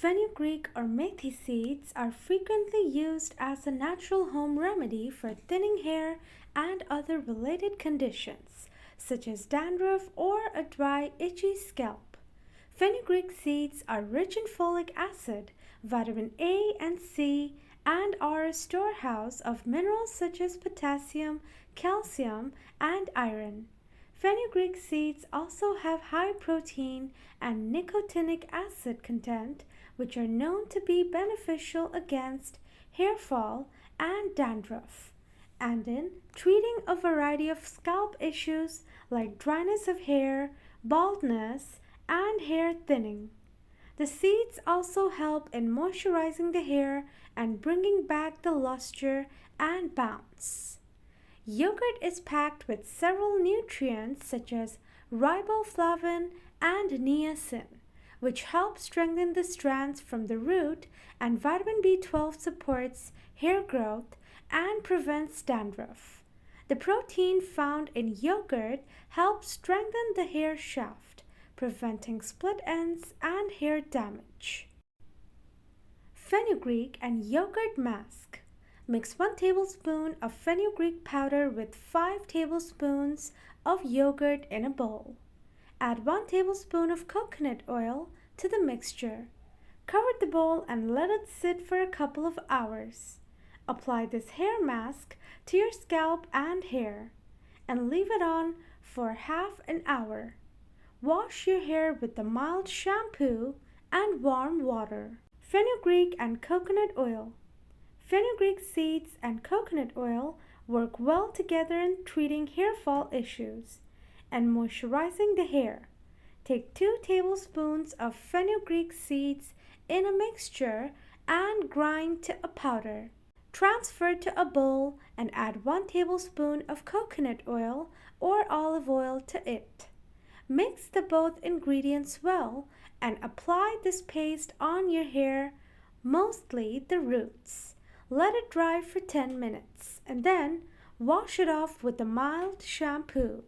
Fenugreek or methi seeds are frequently used as a natural home remedy for thinning hair and other related conditions, such as dandruff or a dry, itchy scalp. Fenugreek seeds are rich in folic acid, vitamin A and C, and are a storehouse of minerals such as potassium, calcium, and iron. Fenugreek seeds also have high protein and nicotinic acid content, which are known to be beneficial against hair fall and dandruff, and in treating a variety of scalp issues like dryness of hair, baldness, and hair thinning. The seeds also help in moisturizing the hair and bringing back the luster and bounce. Yogurt is packed with several nutrients such as riboflavin and niacin, which help strengthen the strands from the root, and vitamin B12 supports hair growth and prevents dandruff. The protein found in yogurt helps strengthen the hair shaft, preventing split ends and hair damage. Fenugreek and yogurt mask. Mix 1 tablespoon of fenugreek powder with 5 tablespoons of yogurt in a bowl. Add 1 tablespoon of coconut oil to the mixture. Cover the bowl and let it sit for a couple of hours. Apply this hair mask to your scalp and hair and leave it on for half an hour. Wash your hair with a mild shampoo and warm water. Fenugreek and coconut oil. Fenugreek seeds and coconut oil work well together in treating hair fall issues and moisturizing the hair. Take 2 tablespoons of fenugreek seeds in a mixture and grind to a powder. Transfer to a bowl and add 1 tablespoon of coconut oil or olive oil to it. Mix the both ingredients well and apply this paste on your hair, mostly the roots. Let it dry for 10 minutes and then wash it off with a mild shampoo.